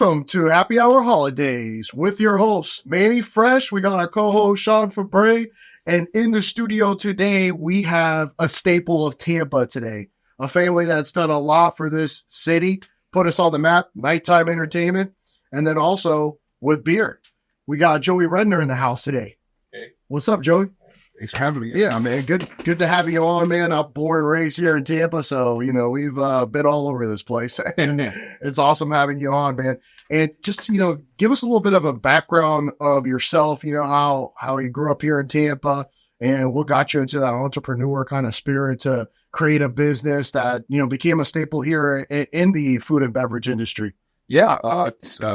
Welcome to Happy Hour Holidaze with your host, Manny Fresh. We got our co-host, Sean Febre. And in the studio today, we have a staple of Tampa today. A family that's done a lot for this city, put us on the map, nighttime entertainment, and then also with beer. We got Joey Redner in the house today. Hey. What's up, Joey? Thanks for having me. Yeah, man. Good to have you on, man. I'm born and raised here in Tampa, so, we've been all over this place. And it's awesome having you on, man. And just, give us a little bit of a background of yourself, how you grew up here in Tampa and what got you into that entrepreneur kind of spirit to create a business that, became a staple here in the food and beverage industry. Yeah,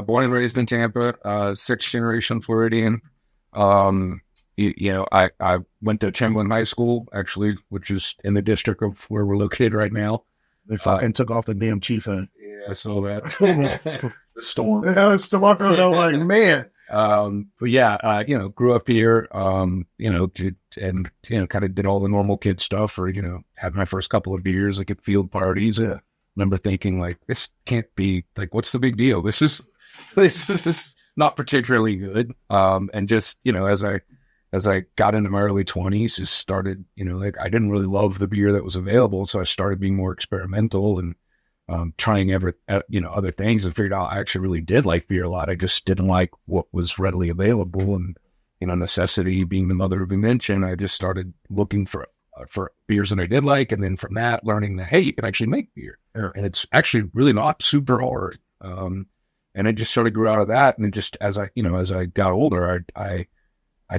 born and raised in Tampa, sixth generation Floridian. I went to Chamberlain High School, actually, which is in the district of where we're located right now. They fucking took off the damn chief head. Yeah, I saw that. The storm. Yeah, it's tomorrow. I'm like, man. But yeah, grew up here, kind of did all the normal kid stuff, or, had my first couple of beers, like at field parties. Yeah. Remember thinking, like, this can't be, like, what's the big deal? This is not particularly good. And just, as I got into my early 20s, just started, I didn't really love the beer that was available. So I started being more experimental and trying other things, and figured out I actually really did like beer a lot. I just didn't like what was readily available. And, necessity being the mother of invention, I just started looking for beers that I did like. And then from that, learning that, hey, you can actually make beer. Yeah. And it's actually really not super hard. And I just sort of grew out of that. And just as I got older, I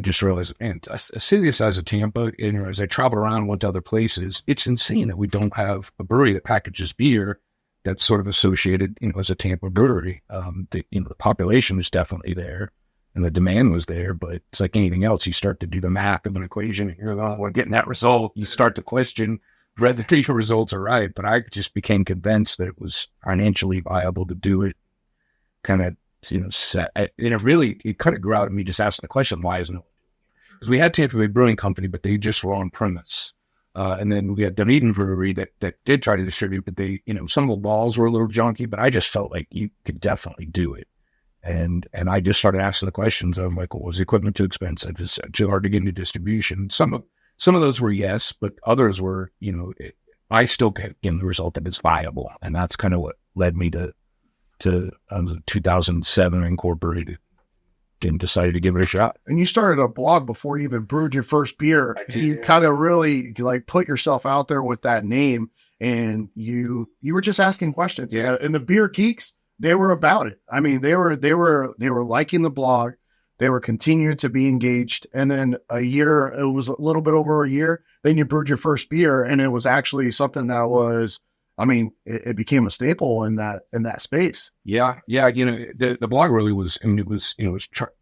just realized, man, a city the size of Tampa, as I traveled around and went to other places, it's insane that we don't have a brewery that packages beer that's sort of associated, as a Tampa brewery. The population is definitely there and the demand was there, but it's like anything else. You start to do the math of an equation and you're like, well, getting that result, you start to question whether your results are right. But I just became convinced that it was financially viable to do it. Kind of, it kind of grew out of me just asking the question, why isn't it? Because we had Tampa Bay Brewing Company, but they just were on premise. And then we had Dunedin Brewery that did try to distribute, but they, some of the laws were a little junky, but I just felt like you could definitely do it. And I just started asking the questions of, like, well, was the equipment too expensive? Is it too hard to get into distribution? Some of those were yes, but others were, I still get the result that it's viable. And that's kind of what led me to 2007, incorporated and decided to give it a shot. And you started a blog before you even brewed your first beer. You kind of really put yourself out there with that name, and you were just asking questions. Yeah. And the beer geeks, they were about it. I mean, they were liking the blog. They were continuing to be engaged. And then it was a little bit over a year, then you brewed your first beer, and it was actually something that was, it became a staple in that space. Yeah. The blog really was, it was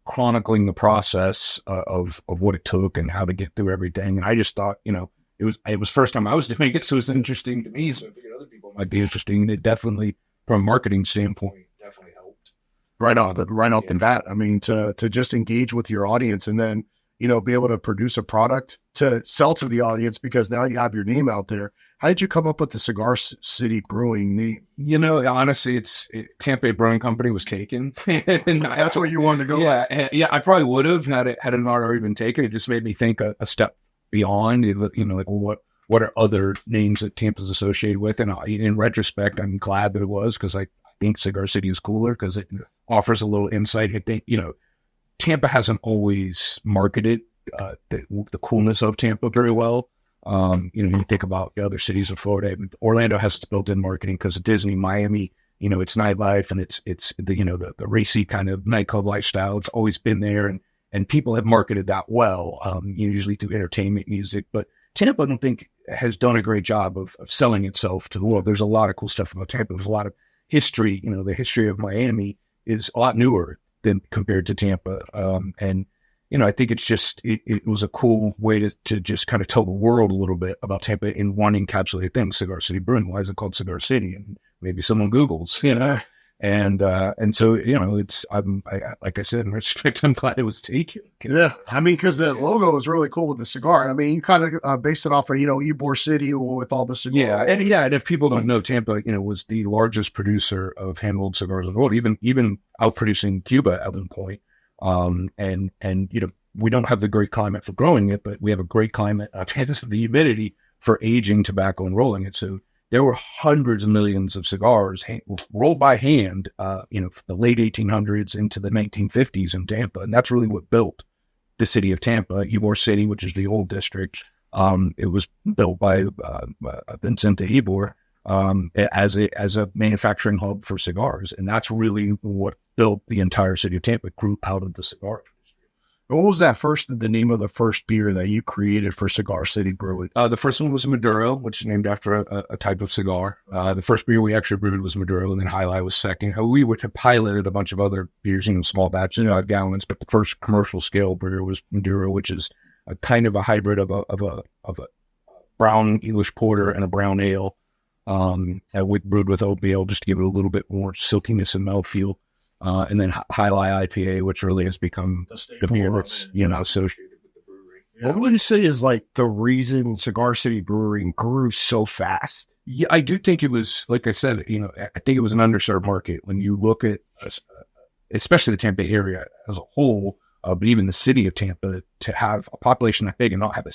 chronicling the process of what it took and how to get through everything. And I just thought, it was first time I was doing it, so it was interesting to me. So I figured other people might be interesting. And it definitely, from a marketing standpoint, definitely helped. Right off the bat. To just engage with your audience, and then, be able to produce a product to sell to the audience, because now you have your name out there. How did you come up with the Cigar City Brewing name? Honestly, Tampa Bay Brewing Company was taken. And that's where you wanted to go. Yeah. I probably would have had it not already been taken. It just made me think a step beyond. Well, what are other names that Tampa's associated with? And in retrospect, I'm glad that it was, because I think Cigar City is cooler because it offers a little insight. I think Tampa hasn't always marketed the coolness of Tampa very well. You think about the other cities of Florida. Orlando has its built-in marketing because of Disney. Miami, it's nightlife, and it's the racy kind of nightclub lifestyle. It's always been there, and people have marketed that well, usually through entertainment, music. But Tampa, I don't think, has done a great job of selling itself to the world. There's a lot of cool stuff about Tampa. There's a lot of history. The history of Miami is a lot newer than compared to Tampa. I think it's just, it was a cool way to just kind of tell the world a little bit about Tampa in one encapsulated thing, Cigar City Brewing. Why is it called Cigar City? And maybe someone Googles, And so, like I said, in retrospect, I'm glad it was taken. Yeah, I mean, because the logo is really cool with the cigar. I mean, you kind of based it off of, Ybor City with all the cigars. And if people don't know, Tampa, was the largest producer of hand-rolled cigars in the world, even outproducing Cuba at one point. And we don't have the great climate for growing it, but we have a great climate because of the humidity for aging tobacco and rolling it. So there were hundreds of millions of cigars rolled by hand, from the late 1800s into the 1950s in Tampa. And that's really what built the city of Tampa. Ybor City, which is the old district, it was built by Vincente Ybor as a manufacturing hub for cigars. And that's really what built the entire city of Tampa. It grew out of the cigar. What was the name of the first beer that you created for Cigar City Brewing? The first one was Maduro, which is named after a type of cigar. The first beer we actually brewed was Maduro, and then Jai Alai was second. We would have piloted a bunch of other beers, small batches, 5 gallons, but the first commercial scale beer was Maduro, which is a kind of a hybrid of a brown English porter and a brown ale, brewed with oatmeal just to give it a little bit more silkiness and mouthfeel. And then Jai Alai IPA, which really has become the beer that's, associated with the brewery. Yeah. What would you say is like the reason Cigar City Brewing grew so fast? Yeah, I do think it was, like I said, I think it was an underserved market. When you look at, especially the Tampa area as a whole, but even the city of Tampa, to have a population that big and not have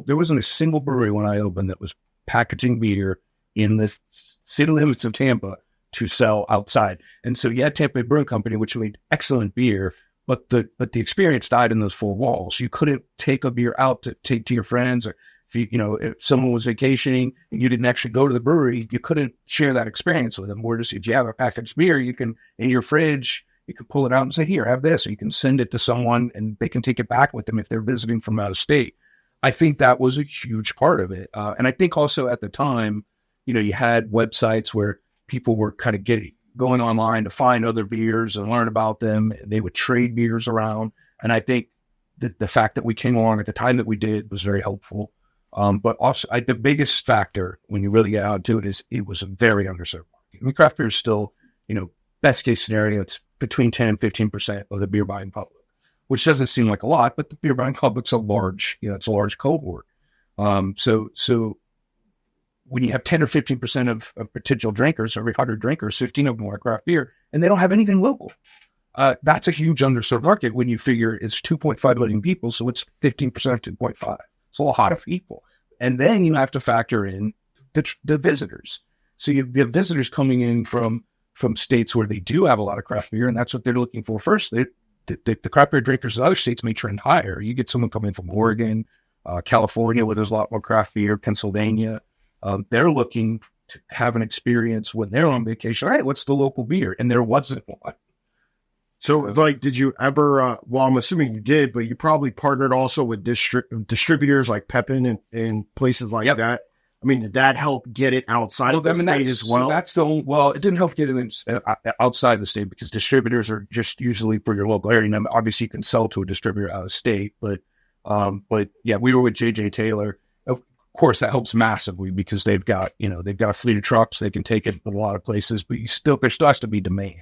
there wasn't a single brewery when I opened that was packaging beer in the city limits of Tampa to sell outside. And so you had Tampa Bay Brewing Company, which made excellent beer, but the experience died in those 4 walls. You couldn't take a beer out to take to your friends, or if someone was vacationing and you didn't actually go to the brewery, you couldn't share that experience with them. Whereas if you have a packaged beer, you can, in your fridge, you can pull it out and say, here, have this, or you can send it to someone and they can take it back with them if they're visiting from out of state. I think that was a huge part of it. And I think also at the time, you had websites where people were kind of going online to find other beers and learn about them. They would trade beers around. And I think that the fact that we came along at the time that we did was very helpful. But also the biggest factor when you really get out to it is it was a very underserved market. I mean, craft beer is still, best case scenario, it's between 10 and 15% of the beer buying public, which doesn't seem like a lot, but the beer buying public's a large, it's a large cohort. So when you have 10 or 15% of potential drinkers, every 100 drinkers, 15 of them are craft beer, and they don't have anything local. That's a huge underserved market when you figure it's 2.5 million people, so it's 15% of 2.5. It's a lot of people. And then you have to factor in the visitors. So you have visitors coming in from states where they do have a lot of craft beer, and that's what they're looking for first. The craft beer drinkers in other states may trend higher. You get someone coming from Oregon, California, where there's a lot more craft beer, Pennsylvania. They're looking to have an experience when they're on vacation. All right, what's the local beer? And there wasn't one. So, did you ever, I'm assuming you did, but you probably partnered also with distributors like Pepin and places like that. I mean, did that help get it outside of the state as well? It didn't help get it outside the state because distributors are just usually for your local area. Now, obviously, you can sell to a distributor out of state, but yeah, we were with J.J. Taylor. Of course, that helps massively because they've got a fleet of trucks. They can take it in a lot of places, but there still has to be demand.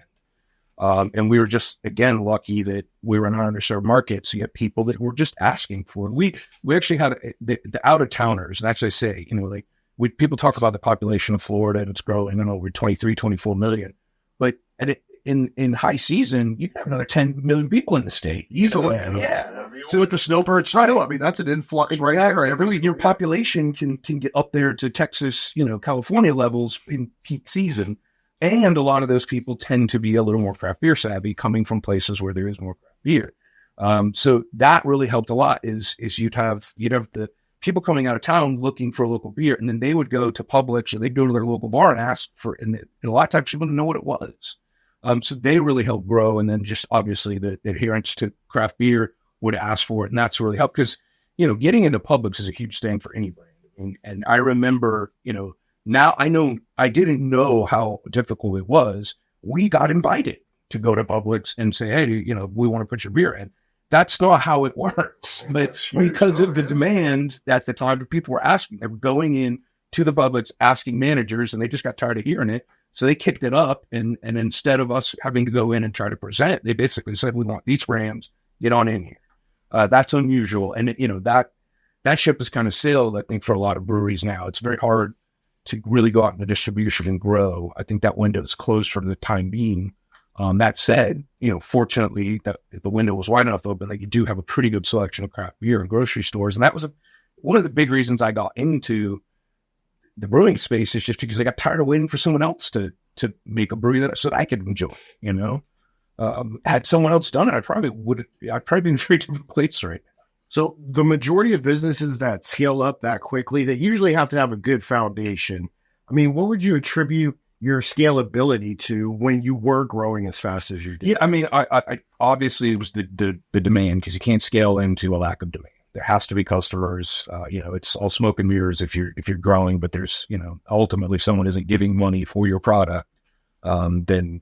And we were just, again, lucky that we were in an underserved market. So you have people that were just asking for it. We actually had the out-of-towners. And as I say, people talk about the population of Florida and it's growing over 23, 24 million. But in high season, you have another 10 million people in the state. Easily. Yeah. So with the snowbirds, I mean, that's an influx, exactly. Right? Your population can get up there to Texas, California levels in peak season. And a lot of those people tend to be a little more craft beer savvy, coming from places where there is more craft beer. So that really helped a lot. Is you'd have the people coming out of town looking for local beer, and then they would go to Publix or they'd go to their local bar and ask for. And a lot of times you wouldn't know what it was. So they really helped grow. And then just obviously the adherence to craft beer would ask for it, and that's really helped because getting into Publix is a huge thing for anybody. And I remember Now I didn't know how difficult it was. We got invited to go to Publix and say, hey, we want to put your beer in. That's not how it works. But because of the demand at the time, people were asking. They were going in to the Publix asking managers, and they just got tired of hearing it. So they kicked it up, and instead of us having to go in and try to present, they basically said, we want these grams, get on in here. That's unusual. And, that ship has kind of sailed, I think, for a lot of breweries now. It's very hard to really go out in the distribution and grow. I think that window is closed for the time being. That said, fortunately, that the window was wide enough open that you do have a pretty good selection of craft beer in grocery stores. And that was one of the big reasons I got into the brewing space, is just because I got tired of waiting for someone else to make a brewery so that I could enjoy, had someone else done it, I'd probably be in a very different place right now. So the majority of businesses that scale up that quickly, they usually have to have a good foundation. I mean, what would you attribute your scalability to when you were growing as fast as you did? Yeah, I mean, I obviously it was the demand, because you can't scale into a lack of demand. There has to be customers. It's all smoke and mirrors if you're growing, but there's, ultimately if someone isn't giving money for your product, then,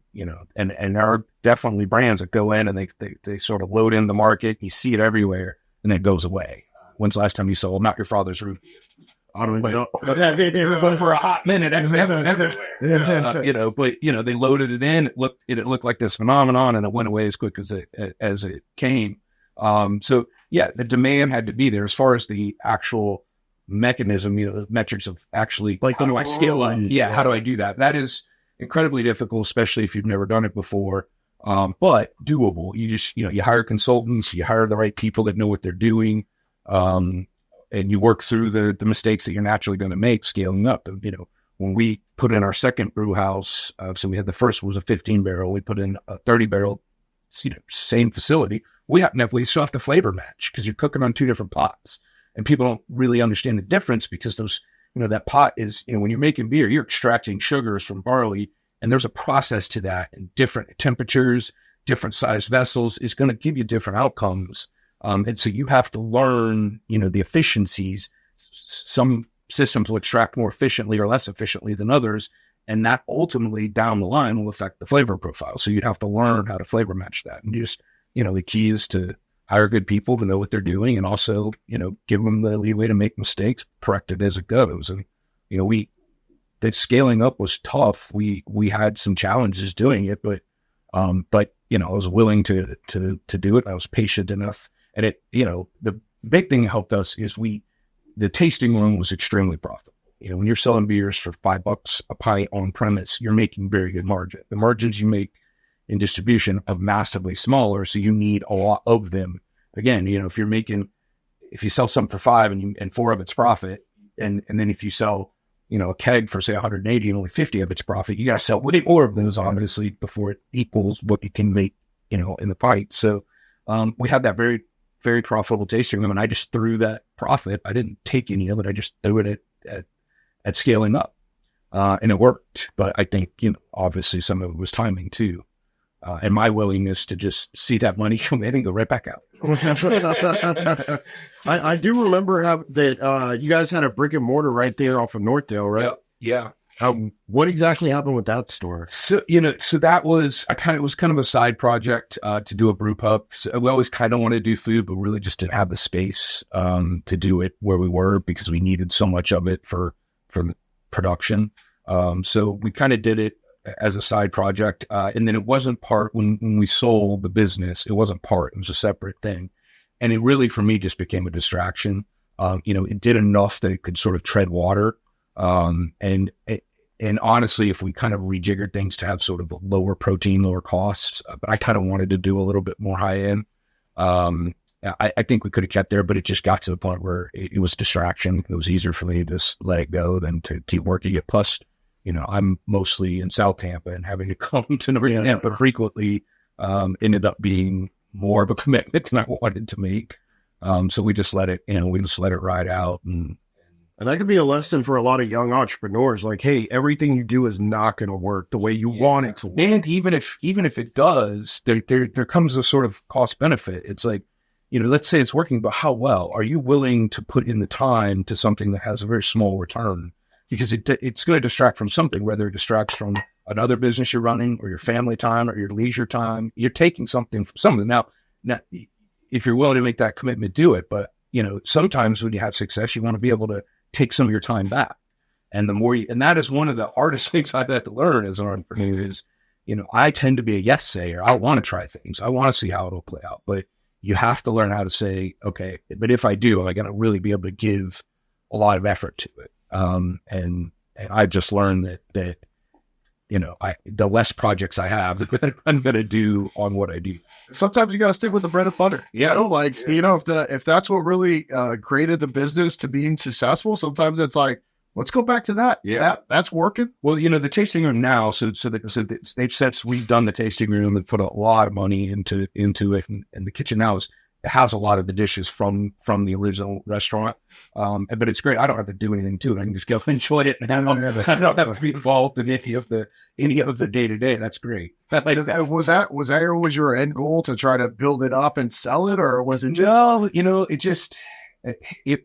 and there are definitely brands that go in and they sort of load in the market. You see it everywhere, and then it goes away. When's the last time you saw Not Your Father's Root? I don't even know. But for a hot minute, everywhere. They loaded it in. It looked like this phenomenon, and it went away as quick as it came. So yeah, the demand had to be there. As far as the actual mechanism, the metrics of actually, like, how do I scale up? Yeah, how do I do that? That is incredibly difficult, especially if you've never done it before. But doable. You just, you hire consultants, you hire the right people that know what they're doing. And you work through the mistakes that you're naturally going to make scaling up. When we put in our second brew house, so we had the first was a 15 barrel, we put in a 30 barrel, same facility. We still have to flavor match, because you're cooking on two different pots, and people don't really understand the difference, because those, that pot is, when you're making beer, you're extracting sugars from barley, and there's a process to that, and different temperatures, different size vessels is going to give you different outcomes. And so you have to learn, the efficiencies. Some systems will extract more efficiently or less efficiently than others. And that ultimately down the line will affect the flavor profile. So you'd have to learn how to flavor match that. And just, the key is to hire good people to know what they're doing, and also, give them the leeway to make mistakes, correct it as it goes. And, the scaling up was tough. We had some challenges doing it, but I was willing to do it. I was patient enough. And the big thing that helped us is the tasting room was extremely profitable. When you're selling beers for $5 a pint on premise, you're making very good margin. The margins you make in distribution are massively smaller, so you need a lot of them. Again, if you sell something for $5 and 4 of it's profit, and then if you sell, a keg for say 180 and only 50 of its profit, you got to sell way more of those, obviously, before it equals what you can make, in the pint. So we had that very, very profitable tasting room, and I just threw that profit. I didn't take any of it. I just threw it at scaling up, and it worked. But I think, obviously some of it was timing too, and my willingness to just see that money come in and go right back out. I do remember that you guys had a brick and mortar right there off of Northdale, right? Yeah. What exactly happened with that store? So that was it was kind of a side project to do a brew pub. So we always kind of wanted to do food, but really just didn't have the space to do it where we were, because we needed so much of it for the production. So we kind of did it as a side project, and then it wasn't part when we sold the business. It wasn't part; it was a separate thing, and it really for me just became a distraction. It did enough that it could sort of tread water. And honestly, if we kind of rejiggered things to have sort of a lower protein, lower costs, but I kind of wanted to do a little bit more high end. I think we could have kept there, but it just got to the point where it was distraction. It was easier for me to just let it go than to keep working it. Plus, I'm mostly in South Tampa, and having to come to North Tampa frequently ended up being more of a commitment than I wanted to make. So we just let it ride out. And that could be a lesson for a lot of young entrepreneurs. Like, hey, everything you do is not going to work the way you want it to work. And even if it does, there comes a sort of cost benefit. It's like, let's say it's working, but how well are you willing to put in the time to something that has a very small return? Because it's going to distract from something, whether it distracts from another business you're running, or your family time, or your leisure time. You're taking something from something. Now, if you're willing to make that commitment, do it. But sometimes when you have success, you want to be able to take some of your time back. And the more and that is one of the hardest things I've had to learn as an entrepreneur is, I tend to be a yes sayer. I want to try things. I want to see how it'll play out, but you have to learn how to say, okay, but if I do, I got to really be able to give a lot of effort to it. And I've just learned that the less projects I have, the better I'm going to do on what I do. Sometimes you got to stick with the bread and butter. Yeah. If that's what really created the business to being successful, sometimes it's like, let's go back to that. Yeah. That's working. Well, the tasting room now, since we've done the tasting room and put a lot of money into it, and the kitchen now has a lot of the dishes from the original restaurant. But it's great. I don't have to do anything to it. I can just go enjoy it, and I don't have to be involved in any of the day to day. That's great. Was that always your end goal, to try to build it up and sell it, or was it just? No, it just.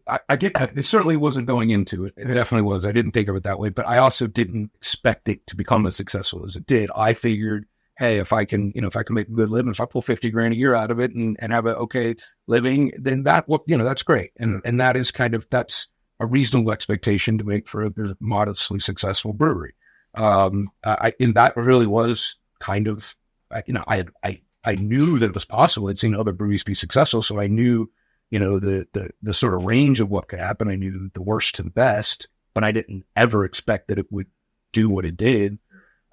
I get that. It certainly wasn't going into it. It definitely was. I didn't think of it that way, but I also didn't expect it to become as successful as it did. I figured, hey, if I can make a good living, if I pull $50,000 a year out of it and have a okay living, then that's great. And that is that's a reasonable expectation to make for a modestly successful brewery. And that really was kind of, I knew that it was possible. I'd seen other breweries be successful, so I knew, the sort of range of what could happen. I knew the worst to the best, but I didn't ever expect that it would do what it did.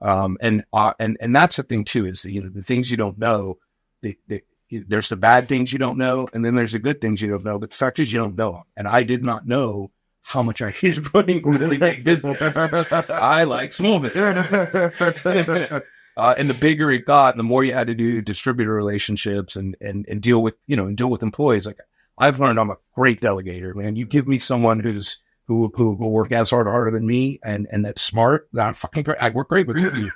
And that's the thing too, is the things you don't know. There's the bad things you don't know, and then there's the good things you don't know. But the fact is, you don't know. And I did not know how much I hated running really big business. I like small business. And the bigger it got, the more you had to do distributor relationships and deal with employees. Like, I've learned I'm a great delegator, man. You give me someone who will work as hard or harder than me and that's smart, that I'm fucking great. I work great with you,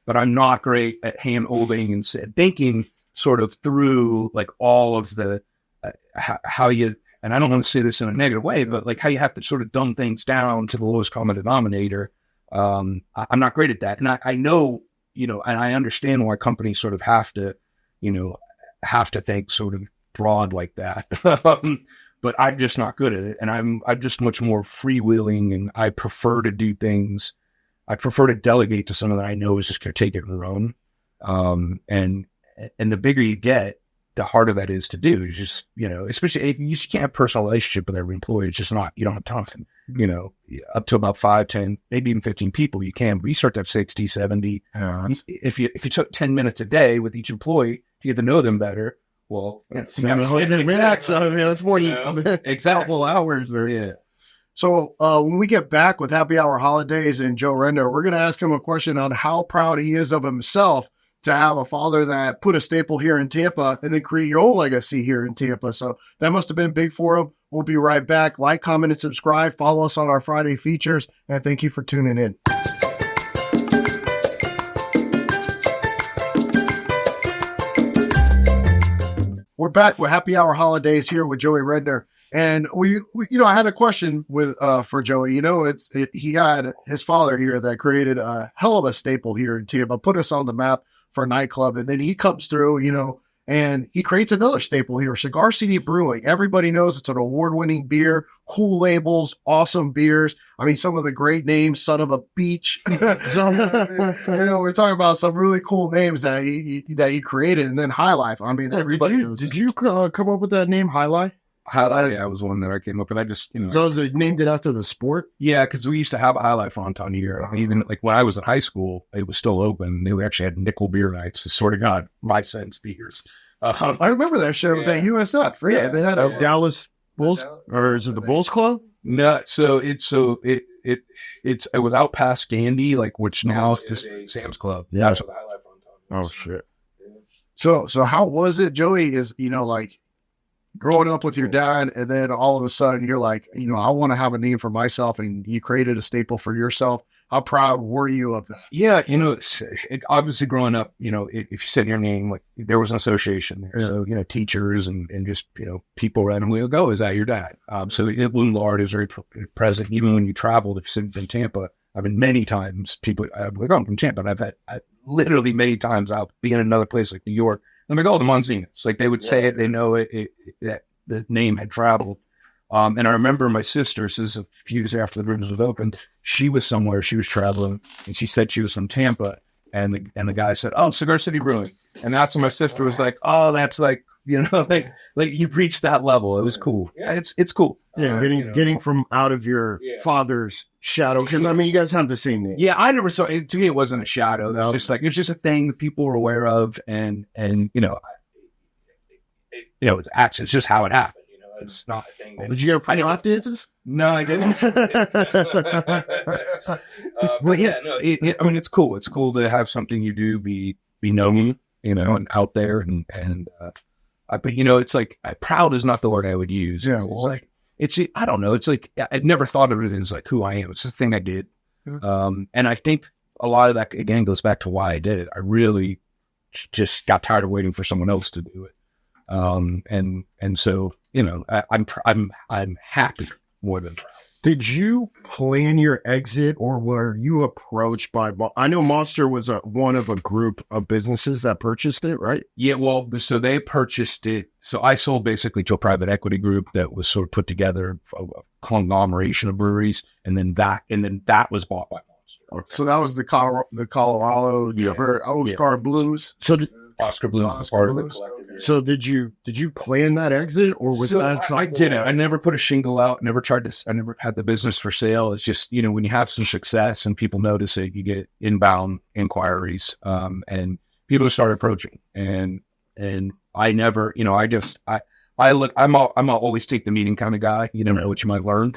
but I'm not great at hand holding and thinking sort of through like all of the, how you, and I don't want to say this in a negative way, but like how you have to sort of dumb things down to the lowest common denominator. I'm not great at that. And I know, and I understand why companies sort of have to think sort of broad like that. But I'm just not good at it. And I'm just much more freewheeling, and I prefer to do things. I prefer to delegate to someone that I know is just going to take it on their own. And the bigger you get, the harder that is to do. It's just, especially you just can't have a personal relationship with every employee. It's just not, you don't have time. Up to about 5, 10, maybe even 15 people you can, but you start to have 60, 70. If you took 10 minutes a day with each employee to get to know them better, well, that's more couple hours there. Yeah. So when we get back with Happy Hour Holidaze and Joe Redner, we're going to ask him a question on how proud he is of himself to have a father that put a staple here in Tampa and then create your own legacy here in Tampa. So that must have been big for him. We'll be right back. Like, comment, and subscribe. Follow us on our Friday features. And thank you for tuning in. We're back with Happy Hour Holidaze here with Joey Redner. And we I had a question for Joey. He had his father here that created a hell of a staple here in Tampa, put us on the map for a nightclub. And then he comes through, and he creates another staple here, Cigar City Brewing. Everybody knows it's an award-winning beer, cool labels, awesome beers. I mean, some of the great names, Son of a Beach. We're talking about some really cool names that he created. And then High Life. I mean, everybody knows. Did you come up with that name, High Life? Yeah, was one that I came up with. I just, So they named it after the sport? Yeah, because we used to have a High Life font on here. Even like when I was in high school, it was still open. They actually had nickel beer nights. Sort of got my sense beers. I remember that show. It was at USF. Right? Yeah, they had a Dallas Bulls, or is it the Bulls Club? No, it was out past Gandy, like which now is just Sam's Club. Yeah, that's what the High Life font on. Oh shit. So how was it, Joey? Is like growing up with your dad, and then all of a sudden you're like, I want to have a name for myself, and you created a staple for yourself. How proud were you of that? Yeah, obviously growing up, if you said your name, like there was an association there. Yeah. So, teachers and just, people randomly would go, is that your dad? So it loomed large, is very present. Even when you traveled, if you said in Tampa, I've been many times, people, I'm from Tampa, and I've literally many times out being in another place like New York. I'm like, the Monsignors. Like they would say it, they know it, that the name had traveled. And I remember my sister, this is a few years after the business was opened, she was somewhere, she was traveling, and she said she was from Tampa. And the guy said, "Oh, Cigar City Brewing." And that's when my sister was like, "Oh, that's like, like you've reached that level." It was cool. Yeah, it's cool. Yeah, getting from out of your father's shadow. Because I mean, you guys have the same name. Yeah, I never saw it. To me, it wasn't a shadow. No. It's just a thing that people were aware of, and it's just how it happened. It's not a thing. Did you go for lap dances? No, I didn't. But yeah, no. I mean, it's cool. It's cool to have something you do be known, and out there, and but it's like proud is not the word I would use. Yeah, well, I don't know. It's like I'd never thought of it as like who I am. It's the thing I did, and I think a lot of that again goes back to why I did it. I really just got tired of waiting for someone else to do it. And so, I'm happy more than proud. Did you plan your exit, or were you approached by, I know Monster was one of a group of businesses that purchased it, right? Yeah. Well, so they purchased it. So I sold basically to a private equity group that was sort of put together a conglomeration of breweries. And then that was bought by Monster. Okay. So that was the Colorado, Oscar Blues. So Oscar Blues was part of the collective. So did you plan that exit, or was that? I didn't. I never put a shingle out. I never had the business for sale. It's just when you have some success and people notice it, you get inbound inquiries, and people start approaching. And I never, I'm always take the meeting kind of guy. You never know what you might learn.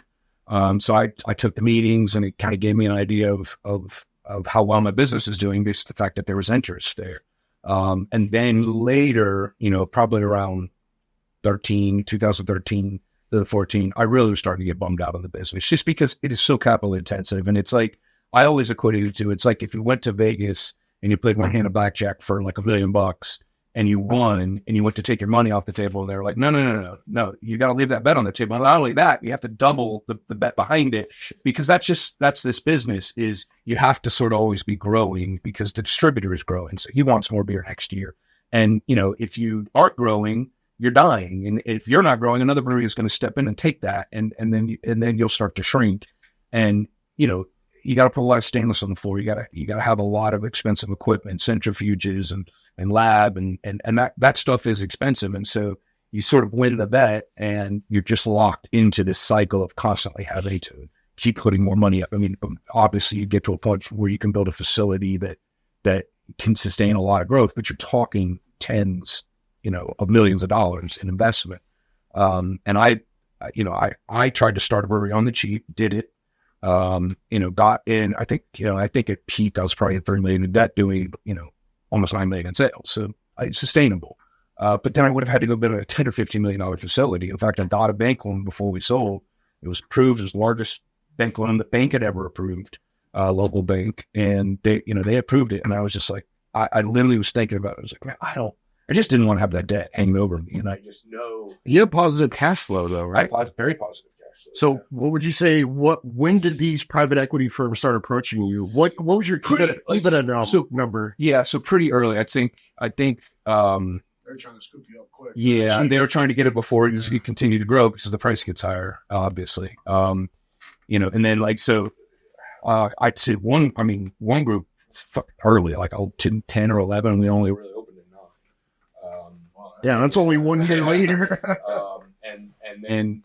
So I took the meetings, and it kind of gave me an idea of how well my business is doing, based on the fact that there was interest there. And then later, probably around 2013 to 14, I really was starting to get bummed out of the business, just because it is so capital intensive. And it's like, I always equated it to, it's like if you went to Vegas and you played one hand of blackjack for like $1 million and you won, and you went to take your money off the table, and they're like, no, you got to leave that bet on the table. And not only that, you have to double the bet behind it, because that's this business is you have to sort of always be growing, because the distributor is growing. So he wants more beer next year. And, if you aren't growing, you're dying. And if you're not growing, another brewery is going to step in and take that. And then you'll start to shrink. And, you got to put a lot of stainless on the floor. You got to have a lot of expensive equipment, centrifuges and lab, and that stuff is expensive. And so you sort of win the bet, and you're just locked into this cycle of constantly having to keep putting more money up. I mean, obviously you get to a point where you can build a facility that can sustain a lot of growth, but you're talking tens, of millions of dollars in investment. And I tried to start a brewery on the cheap, did it. Got in, I think it peaked, I was probably at $3 million in debt, doing, almost $9 million in sales. So it's sustainable. But then I would have had to go build a $10 or $15 million facility. In fact, I got a bank loan before we sold. It was approved as the largest bank loan the bank had ever approved, local bank. And they approved it. And I was just like, I literally was thinking about it. I was like, man, I just didn't want to have that debt hanging over me. And I just know. You have positive cash flow though, right? Very positive. So what would you say, when did these private equity firms start approaching you? What was your EBITDA number? Yeah. So pretty early, I think, they're trying to scoop you up quick. Yeah. And they were trying to get it before you continue to grow, because the price gets higher, obviously. And then I'd say one group early, like 10 or 11, we only really opened at 9. Yeah. That's only 1 year later. And then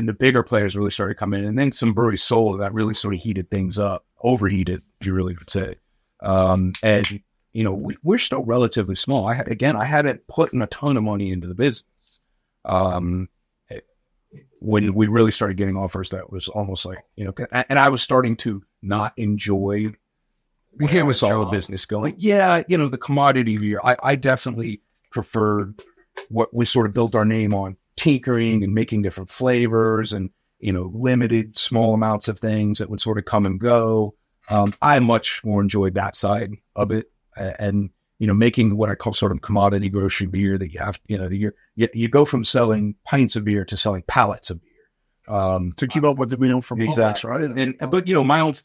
the bigger players really started coming in, and then some breweries sold that really sort of heated things up, overheated, if you really would say. And we're still relatively small. I hadn't put in a ton of money into the business. When we really started getting offers, that was almost like, and I was starting to not enjoy became a solid business going. Yeah. The commodity beer, I definitely preferred what we sort of built our name on, tinkering and making different flavors and, limited small amounts of things that would sort of come and go. I much more enjoyed that side of it, and, making what I call sort of commodity grocery beer that you have, you go from selling pints of beer to selling pallets of beer. To keep up with the, from exactly. Publix, right? But, my own,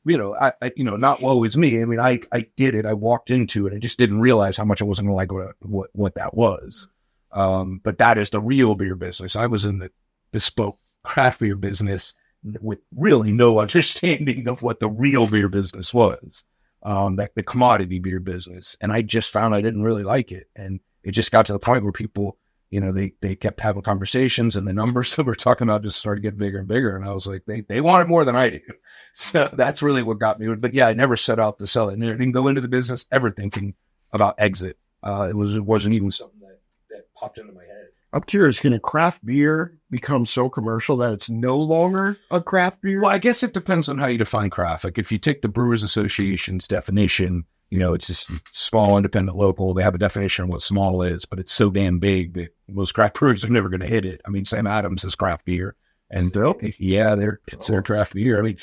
I not woe is me. I mean, I did it. I walked into it. I just didn't realize how much I wasn't going to like what that was. But that is the real beer business. I was in the bespoke craft beer business with really no understanding of what the real beer business was, like the commodity beer business. And I just found I didn't really like it. And it just got to the point where people, they kept having conversations, and the numbers that we're talking about just started getting bigger and bigger. And I was like, they want it more than I do. So that's really what got me. But yeah, I never set out to sell it. And I didn't go into the business ever thinking about exit. It wasn't even something that popped into my head. I'm curious, can a craft beer become so commercial that it's no longer a craft beer? Well, I guess it depends on how you define craft. Like if you take the Brewers Association's definition, it's just small, independent, local. They have a definition of what small is, but it's so damn big that most craft brewers are never going to hit it. I mean, Sam Adams is craft beer. And still? Yeah, they're considered craft beer. I mean,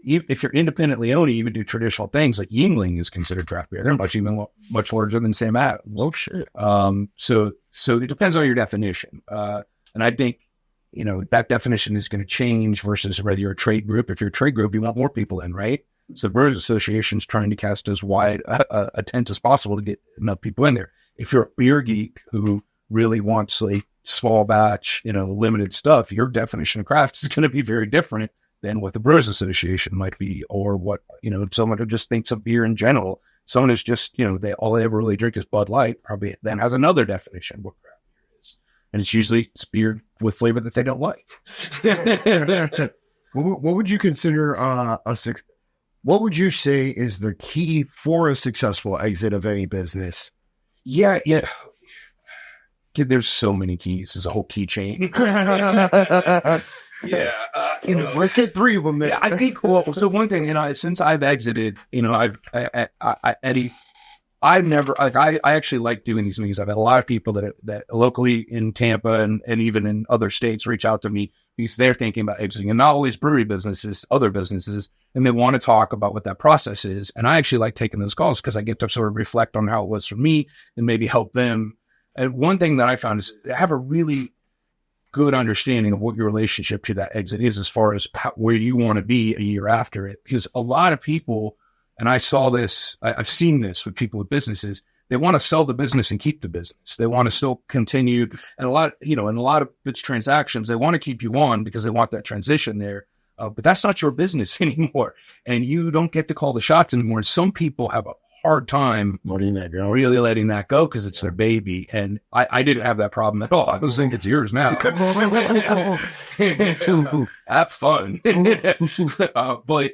if you're independently owned, you even do traditional things like Yingling is considered craft beer. They're much larger than Sam Adams. Oh shit. So it depends on your definition. And I think, that definition is going to change versus whether you're a trade group. If you're a trade group, you want more people in, right? So the Brewers Association is trying to cast as wide a tent as possible to get enough people in there. If you're a beer geek who really wants like small batch, limited stuff, your definition of craft is going to be very different than what the Brewers Association might be, or what, someone who just thinks of beer in general. Someone who's just, all they ever really drink is Bud Light, probably then has another definition of what craft beer is. And it's usually beer with flavor that they don't like. What would you consider what would you say is the key for a successful exit of any business? Yeah. There's so many keys. There's a whole key chain. Yeah. Let's get 3 of them there. Yeah, I think, so one thing, since I've exited, Eddie, I've never, I actually like doing these meetings. I've had a lot of people that locally in Tampa and even in other states reach out to me because they're thinking about exiting, and not always brewery businesses, other businesses, and they want to talk about what that process is. And I actually like taking those calls because I get to sort of reflect on how it was for me and maybe help them. And one thing that I found is have a really good understanding of what your relationship to that exit is as far as where you want to be a year after it. Because a lot of people, and I saw this, I've seen this with people with businesses, they want to sell the business and keep the business. They want to still continue. And a lot of its transactions, they want to keep you on because they want that transition there. But that's not your business anymore. And you don't get to call the shots anymore. And some people have a hard time letting that go, really letting that go because it's their baby. And I didn't have that problem at all. I was thinking it's yours now. Have fun. But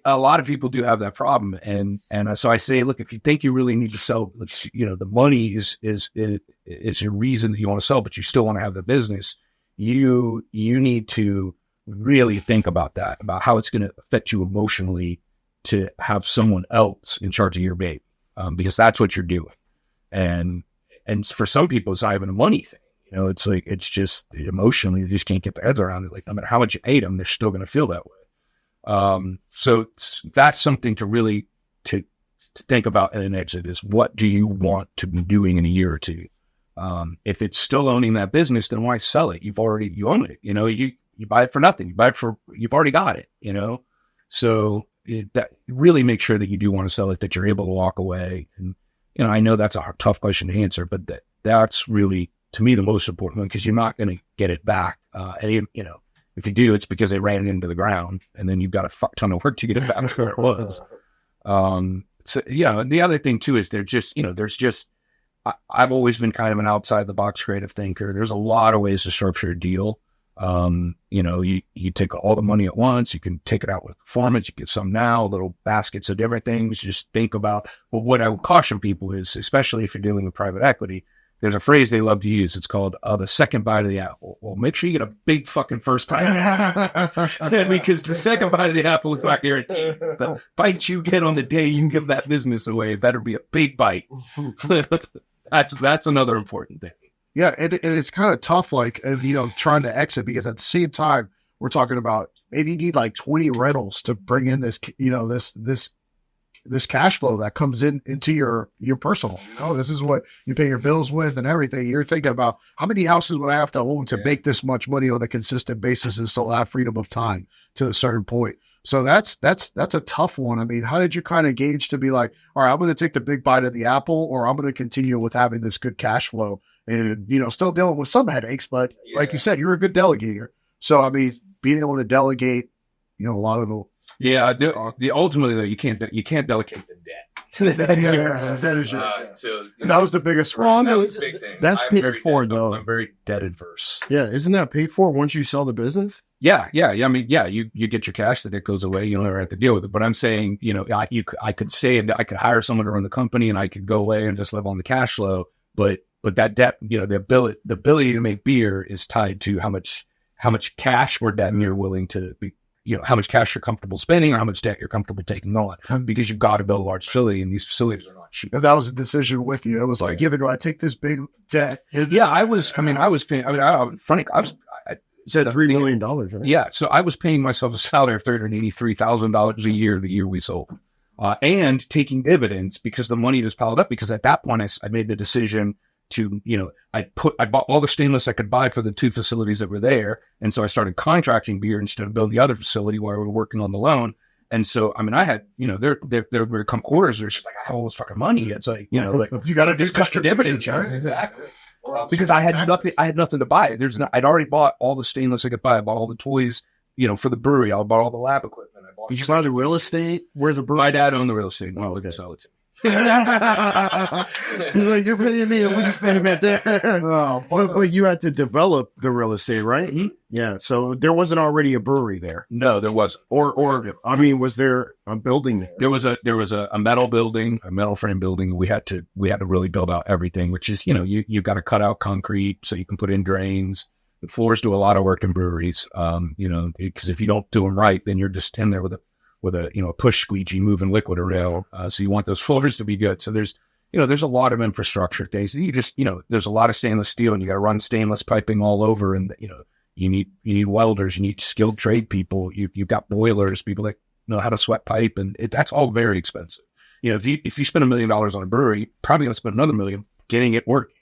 a lot of people do have that problem. And so I say, look, if you think you really need to sell, the money is your reason that you want to sell, but you still want to have the business. You need to really think about that, about how it's going to affect you emotionally to have someone else in charge of your baby, because that's what you're doing. And for some people, it's not even a money thing. It's like, it's just emotionally, they just can't get their heads around it. Like, no matter how much you hate them, they're still going to feel that way. So that's something to really to think about in an exit is, what do you want to be doing in a year or two? If it's still owning that business, then why sell it? You own it. You buy it for nothing. You've already got it, So that really make sure that you do want to sell it, that you're able to walk away. And, I know that's a tough question to answer, but that's really, to me, the most important one, because you're not going to get it back. And if you do, it's because they ran it into the ground, and then you've got a fuck ton of work to get it back to where it was. So yeah. And the other thing too, is I've always been kind of an outside the box creative thinker. There's a lot of ways to structure a deal. You take all the money at once, you can take it out with performance, you get some now, little baskets of different things. Just think about, what I would caution people is, especially if you're dealing with private equity, there's a phrase they love to use. It's called the second bite of the apple. Well, make sure you get a big fucking first bite. Because the second bite of the apple is not guaranteed. It's the bite you get on the day you can give that business away. It better be a big bite. That's another important thing. Yeah, and it's kind of tough, like, trying to exit, because at the same time, we're talking about maybe you need like 20 rentals to bring in this, this cash flow that comes into your personal. This is what you pay your bills with and everything. You're thinking about, how many houses would I have to own to make this much money on a consistent basis and still have freedom of time to a certain point? So that's a tough one. I mean, how did you kind of gauge to be like, all right, I'm going to take the big bite of the apple, or I'm going to continue with having this good cash flow and, you know, still dealing with some headaches, but like you said, you're a good delegator. So, I mean, being able to delegate, you know, a lot of the, ultimately though, you can't delegate the debt. that was the biggest one. That was a big thing. That's paid for, though. I'm very debt adverse. Yeah, isn't that paid for once you sell the business? Yeah. I mean, you get your cash, the debt goes away. You don't ever have to deal with it. But I'm saying, you know, I could say I could hire someone to run the company, and I could go away and just live on the cash flow. But that debt, you know, the ability to make beer is tied to how much cash or debt you're willing to be. You know, how much cash you're comfortable spending or how much debt you're comfortable taking on, because you've got to build a large facility, and these facilities are not cheap. And that was a decision with you. It was like, either do I take this big debt? Yeah, I was paying, I said $3 million, right? Yeah. So I was paying myself a salary of $383,000 a year the year we sold, and taking dividends because the money just piled up, because at that point I made the decision to, you know, I bought all the stainless I could buy for the 2 facilities that were there. And so I started contracting beer instead of building the other facility where we were working on the loan. And so, I mean, I had, you know, there would come quarters where it's just like, I have all this fucking money. It's like, you know, like you got to just cut your dividend checks. Exactly. Because I had nothing to buy. I'd already bought all the stainless I could buy. I bought all the toys, you know, for the brewery. I bought all the lab equipment. Did you buy the real estate? Where's the brewery? My dad owned the real estate. Oh, okay. Sell it to me. He's like, you're paying me, what you spending at there? Oh, but you had to develop the real estate, right? Mm-hmm. Yeah. So there wasn't already a brewery there. No, there wasn't. Or I mean, was there a building there? There was a metal building, a metal frame building. We had to really build out everything, which is, you know, you've got to cut out concrete so you can put in drains. The floors do a lot of work in breweries, you know, because if you don't do them right, then you're just in there with a you know, a push squeegee moving liquid around. So you want those floors to be good. So there's a lot of infrastructure things. You just, you know, there's a lot of stainless steel, and you got to run stainless piping all over. And, you know, you need welders, you need skilled trade people. You've got boilers, people that know how to sweat pipe, and that's all very expensive. You know, if you spend $1 million on a brewery, probably going to spend another $1 million getting it working.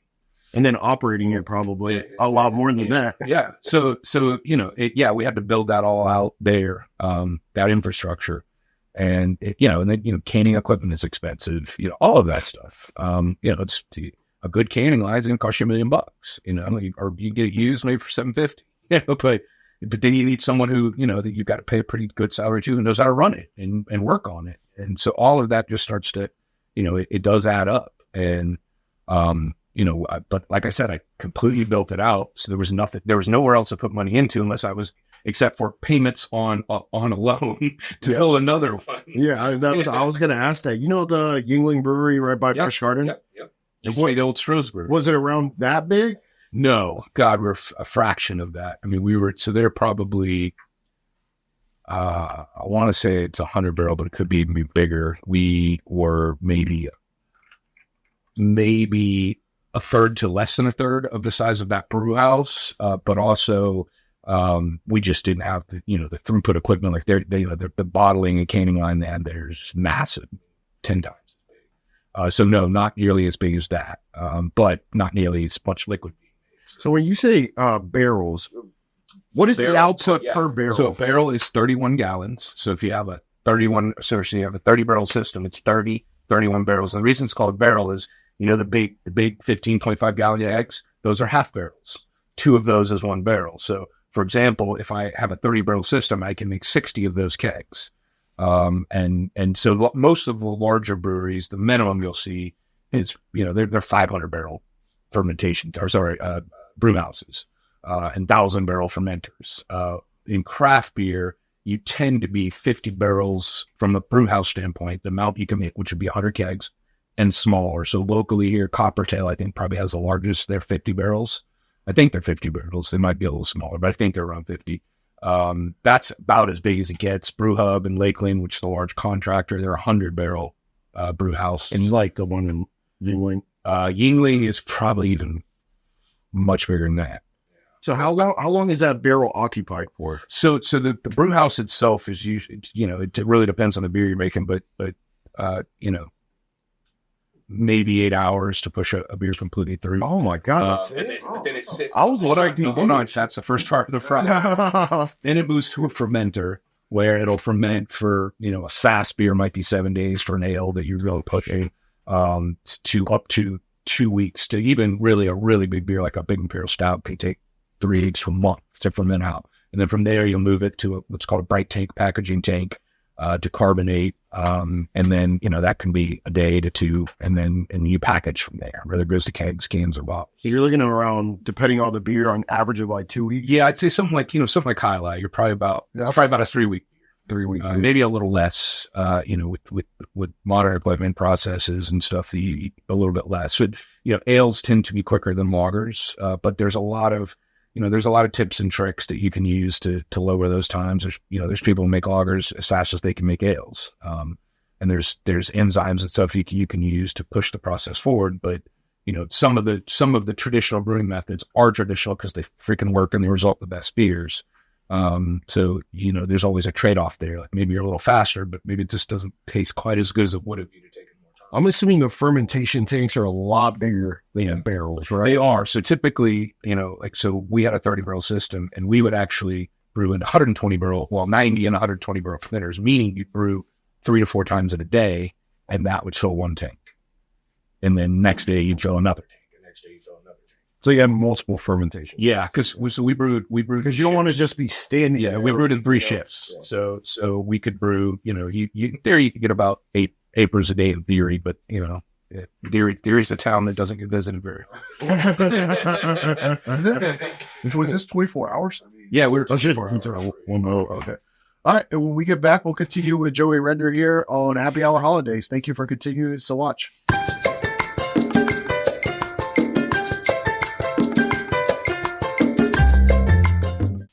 And then operating it probably a lot more than that. Yeah. So, you know, we had to build that all out there, that infrastructure, and you know, and then, you know, canning equipment is expensive, you know, all of that stuff. You know, it's a good canning line is going to cost you $1 million, you know, or you get it used maybe for $750. Yeah. But then you need someone who, you know, that you've got to pay a pretty good salary to, and knows how to run it and work on it. And so all of that just starts to, you know, it does add up. And, you know, but like I said, I completely built it out. So there was nowhere else to put money into except for payments on a loan to build another one. Yeah. I was going to ask that. You know, the Yuengling Brewery right by Fresh Garden? Yep. It's the old Strasburg. Was it around that big? No, God, we're a fraction of that. I mean, so they're probably, I want to say it's 100 barrel, but it could be even bigger. We were maybe a third to less than a third of the size of that brew house, but also we just didn't have the throughput equipment. Like the bottling and canning line they had there's massive, 10 times as big. So no, not nearly as big as that, but not nearly as much liquid. So when you say barrels, what is the output per barrel? So a barrel is 31 gallons. So if you have a 31 barrel system, it's 31 barrels. And the reason it's called a barrel is, you know, the big 15.5 gallon eggs, those are half barrels. 2 of those is 1 barrel. So for example, if I have a 30 barrel system, I can make 60 of those kegs. And so most of the larger breweries, the minimum you'll see is, you know, they're 500 barrel fermentation, brew houses, and 1,000 barrel fermenters. In craft beer, you tend to be 50 barrels from a brew house standpoint, the amount you can make, which would be 100 kegs, and smaller. So locally here, Coppertail, I think, probably has the largest. They're 50 barrels. I think they're 50 barrels. They might be a little smaller, but I think they're around 50. That's about as big as it gets. Brew Hub and Lakeland, which is a large contractor, they're 100 barrel brew house. And you like the one in Yuengling? Yuengling is probably even much bigger than that. So how long is that barrel occupied for? So the brew house itself is usually, you know, it really depends on the beer you're making, but you know, maybe 8 hours to push a beer completely through. Oh my God. Then it sits. Hold on. That's the first part of the fry. Then it moves to a fermenter where it'll ferment for, you know, a fast beer might be 7 days for an ale that you're really pushing, to up to 2 weeks to even really a really big beer like a big imperial stout can take 3 weeks to a month to ferment out. And then from there, you'll move it to what's called a bright tank packaging tank to carbonate. And then, that can be a day to 2, and you package from there, whether it goes to kegs, cans, or bottles. You're looking around, depending on the beer, on average of like 2 weeks. Yeah, I'd say something like Highlight. You're probably it's probably about a 3 week. 3 weeks, maybe a little less, with modern equipment processes and stuff, a little bit less. So, ales tend to be quicker than lagers, but there's a lot of tips and tricks that you can use to lower those times. There's people who make lagers as fast as they can make ales. And there's enzymes and stuff you can use to push the process forward. But, some of the traditional brewing methods are traditional because they freaking work and they result in the best beers. So, there's always a trade-off there. Like maybe you're a little faster, but maybe it just doesn't taste quite as good as it would have if you'd taken more time. I'm assuming the fermentation tanks are a lot bigger than barrels, right? They are. So typically, so we had a 30 barrel system and we would actually brew in 90 and 120 barrel fermenters, meaning you brew 3 to 4 times in a day, and that would fill one tank. And then next day you'd fill another tank. So you have multiple fermentations. Yeah, because we brewed because you don't want to just be standing. Yeah, we brewed in 3 shifts. Yeah. So we could brew. In theory you could get about 8 acres a day in theory, but theory's a town that doesn't get visited very often. Was this 24 hours? Yeah, we were 24 hours. Okay. All right, and when we get back, we'll continue with Joey Redner here on Happy Hour Holidaze. Thank you for continuing to watch.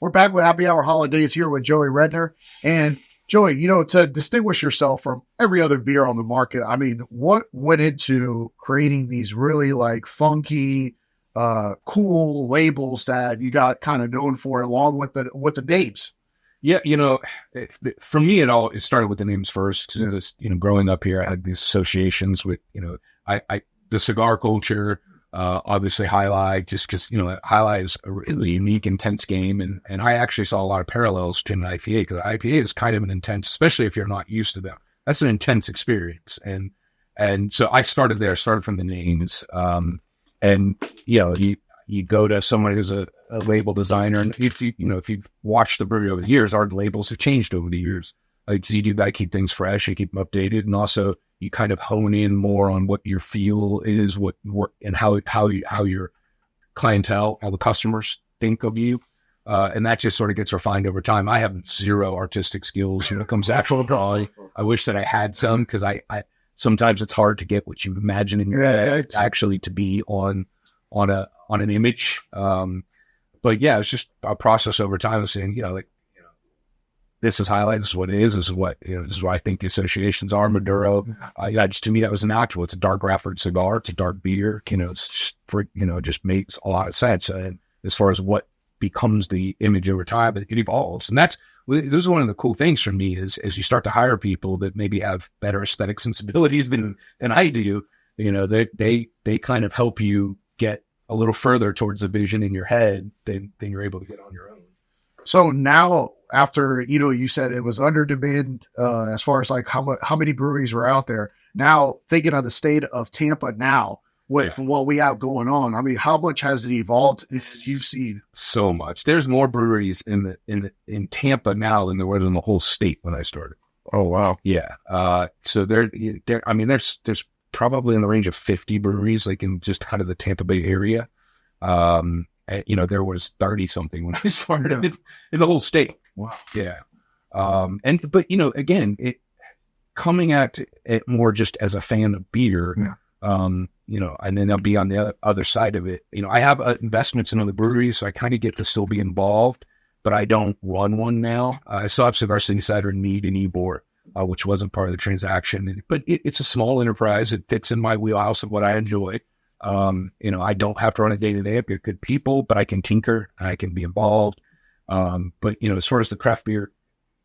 We're back with Happy Hour Holidaze here with Joey Redner. And Joey, to distinguish yourself from every other beer on the market, I mean, what went into creating these really like funky, cool labels that you got kind of known for, along with the names? Yeah, for me, it started with the names first. Cause growing up here, I had these associations with, the cigar culture. Obviously High Life, just because, High Life is a really unique, intense game. And I actually saw a lot of parallels to an IPA, because IPA is kind of an intense, especially if you're not used to them. That's an intense experience. And so I started there, started from the names. You go to someone who's a label designer, and if you've watched the brewery over the years, our labels have changed over the years. Like, so you do that, keep things fresh, you keep them updated, and also you kind of hone in more on what your feel is, and how your clientele, how the customers think of you, and that just sort of gets refined over time. I have zero artistic skills when it comes to actual quality. I wish that I had some, because I sometimes it's hard to get what you imagine in your head actually to be on an image. But yeah, it's just a process over time of saying, this is Highlight. This is what it is. This is what I think the associations are. Maduro. To me, that was natural. It's a dark Rafford cigar. It's a dark beer. It's just it just makes a lot of sense. And as far as what becomes the image over time, it evolves. And this is one of the cool things for me is as you start to hire people that maybe have better aesthetic sensibilities than I do, they kind of help you get a little further towards the vision in your head than you're able to get on your own. So now, after, you said it was under demand, as far as like how many breweries were out there. Now, thinking of the state of Tampa now, from what we have going on, I mean, how much has it evolved as you've seen? So much. There's more breweries in Tampa now than there were in the whole state when I started. Oh, wow. Yeah. So there's probably in the range of 50 breweries, like in just kind of the Tampa Bay area. There was 30 something when I started in the whole state. Wow. Yeah. But again, it coming at it more just as a fan of beer, and then I'll be on the other side of it. I have investments in other breweries, so I kind of get to still be involved, but I don't run one now. I still have Cigar City Cider and Mead and Ybor, which wasn't part of the transaction, but it's a small enterprise. It fits in my wheelhouse of what I enjoy. I don't have to run a day-to-day. I've got good people, but I can tinker, I can be involved. But as far as the craft beer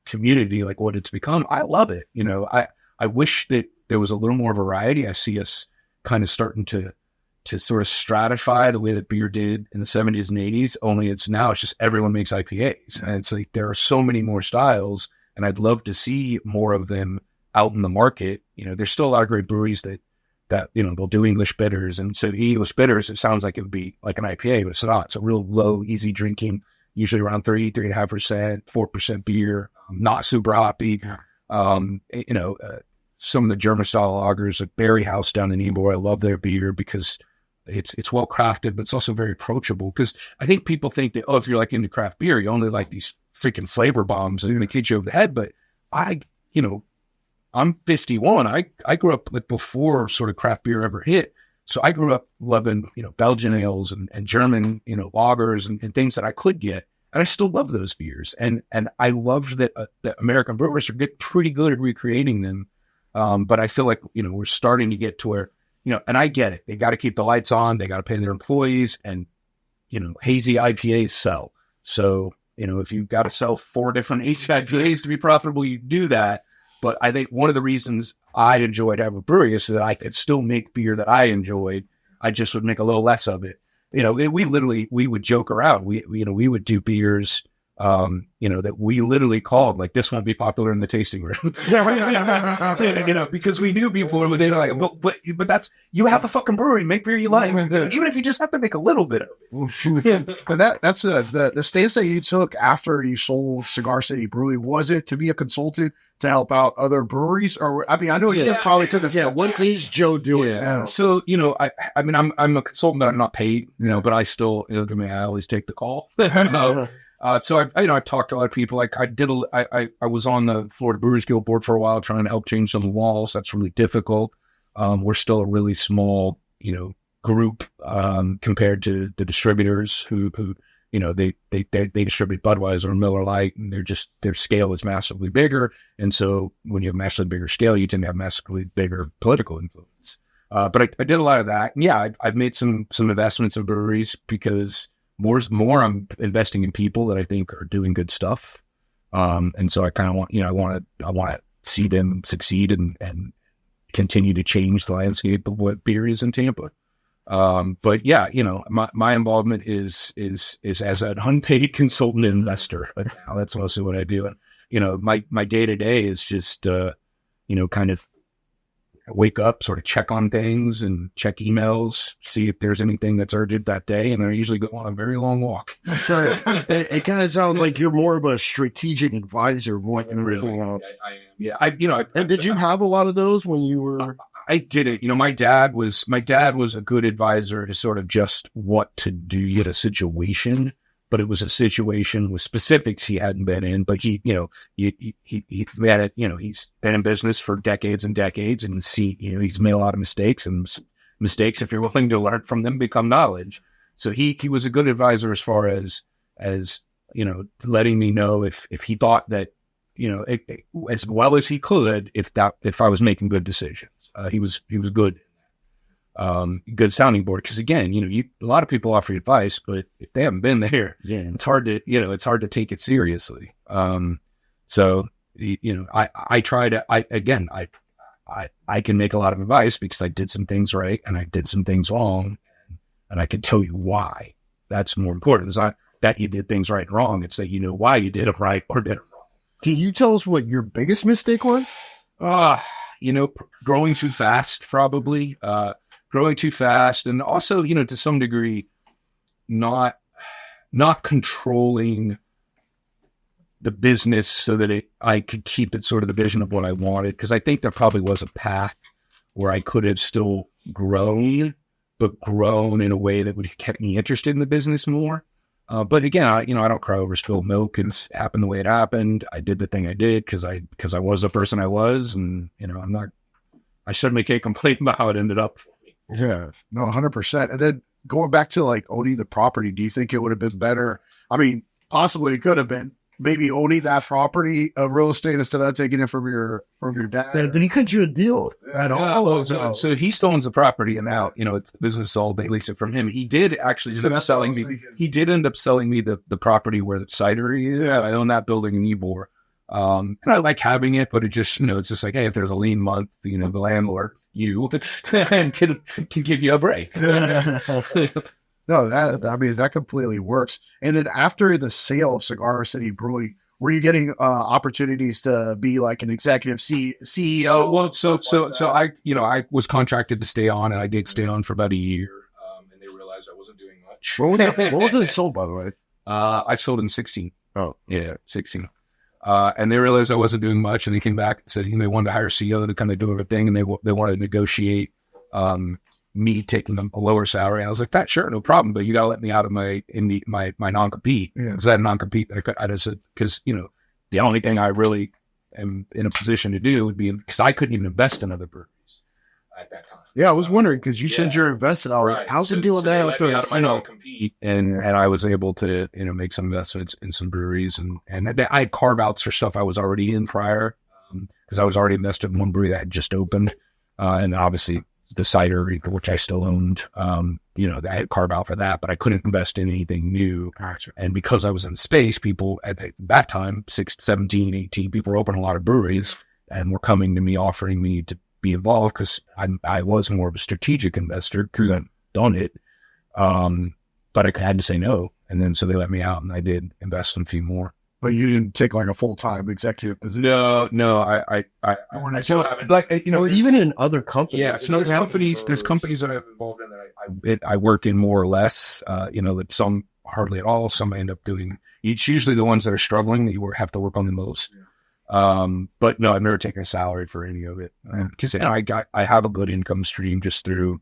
community, like what it's become, I love it. I wish that there was a little more variety. I see us kind of starting to sort of stratify the way that beer did in the 70s and 80s, only it's just everyone makes IPAs. And it's like, there are so many more styles, and I'd love to see more of them out in the market. There's still a lot of great breweries that that, they'll do English bitters. And so the English bitters, it sounds like it would be like an IPA, but it's not. It's a real low, easy drinking, usually around 3.5%, 4% beer, not super hoppy. Some of the German style lagers, like Berry House down in Ybor, I love their beer because it's well crafted, but it's also very approachable. Because I think people think that, if you're like into craft beer, you only like these freaking flavor bombs and they hit you over the head. But I'm 51. I grew up like before sort of craft beer ever hit. So I grew up loving, Belgian ales and German, lagers and things that I could get. And I still love those beers. And I love that American brewers are getting pretty good at recreating them. But I feel like, we're starting to get to where, and I get it. They got to keep the lights on. They got to pay their employees and, hazy IPAs sell. So, if you've got to sell 4 different hazy IPAs to be profitable, you do that. But I think one of the reasons I enjoyed having a brewery is so that I could still make beer that I enjoyed. I just would make a little less of it. We would joke around. We would do beers, that we literally called like, this won't be popular in the tasting room. Because we knew people were like, but that's, you have a fucking brewery, make beer you like, even if you just have to make a little bit of it. But that's the stance that you took after you sold Cigar City Brewing. Was it to be a consultant to help out other breweries? Or, I know you probably took this. Yeah. What is Joe doing? Yeah. So, I'm a consultant, but I'm not paid, but I still, I always take the call. So I've talked to a lot of people. Like I was on the Florida Brewers Guild board for a while, trying to help change some laws. That's really difficult. We're still a really small, group, compared to the distributors who they distribute Budweiser and Miller Lite, and their scale is massively bigger. And so when you have massively bigger scale, you tend to have massively bigger political influence. But I did a lot of that. And yeah, I've made some investments in breweries because more I'm investing in people that I think are doing good stuff. And so I kind of want, I want to see them succeed and continue to change the landscape of what beer is in Tampa. But yeah, my involvement is as an unpaid consultant investor. That's mostly what I do. And, my day to day is just, kind of wake up, sort of check on things and check emails, see if there's anything that's urgent that day. And then I usually go on a very long walk. It kind of sounds like you're more of a strategic advisor. More than really, I am. Yeah. And did you have a lot of those when you were? I didn't. My dad was a good advisor to sort of just what to do in a situation, but it was a situation with specifics he hadn't been in. But he's had it. He's been in business for decades and decades, and he's made a lot of mistakes, and mistakes, if you're willing to learn from them, become knowledge. So he was a good advisor as far as letting me know if he thought that. As well as he could, if I was making good decisions. He was good, good sounding board. Because again, a lot of people offer you advice, but if they haven't been there, it's hard to take it seriously. So I try to. I can make a lot of advice because I did some things right and I did some things wrong, and I can tell you why. That's more important. It's not that you did things right and wrong. It's that why you did them right or did them wrong. Can you tell us what your biggest mistake was? Growing too fast, probably. Growing too fast, and also, to some degree, not controlling the business so that I could keep it sort of the vision of what I wanted. Because I think there probably was a path where I could have still grown, but grown in a way that would have kept me interested in the business more. But again, I don't cry over spilled milk. It's happened the way it happened. I did the thing I did because I was the person I was, and I certainly can't complain about how it ended up for me. Yeah, no, 100%. And then going back to like owning the property, do you think it would have been better? I mean, possibly it could have been maybe owning that property of real estate instead of taking it from your dad. Did he cut you a deal at all? So he still owns the property, and now it's the business sold. They lease it from him. He did actually end up selling me. He did end up selling me the property where the cidery is. Yeah. I own that building in Ybor, and I like having it, but it just it's just like, hey, if there's a lean month, the landlord and can give you a break. No, that completely works. And then after the sale of Cigar City Brewing, were you getting opportunities to be like an executive CEO? So I was contracted to stay on, and I did stay on for about a year. And they realized I wasn't doing much. What was it sold, by the way? I sold in 16. Oh, yeah, 16. And they realized I wasn't doing much, and they came back and said they wanted to hire a CEO to kind of do everything, and they wanted to negotiate me taking a lower salary. I was like, that sure, no problem, but you got to let me out of my non-compete, because I had a non-compete that I just said, because the only thing I really am in a position to do would be, because I couldn't even invest in other breweries at that time. Yeah, I was wondering, because you said you're invested. I was like, how's it doing that out there? I know, compete, and I was able to make some investments in some breweries, and I had carve outs for stuff I was already in prior, because I was already invested in one brewery that had just opened, and obviously the cider, which I still owned, I had carve out for that, but I couldn't invest in anything new. And because I was in space, people at that time, 17, 18, people were opening a lot of breweries and were coming to me offering me to be involved, because I was more of a strategic investor because I'd done it. But I had to say no. And then so they let me out, and I did invest in a few more. But you didn't take like a full-time executive position. No, I like, even in other companies. Yeah, so there's companies that I'm involved in that I work in more or less, that some hardly at all, some I end up doing. It's usually the ones that are struggling that you have to work on the most. Yeah. But no, I've never taken a salary for any of it, because I have a good income stream just through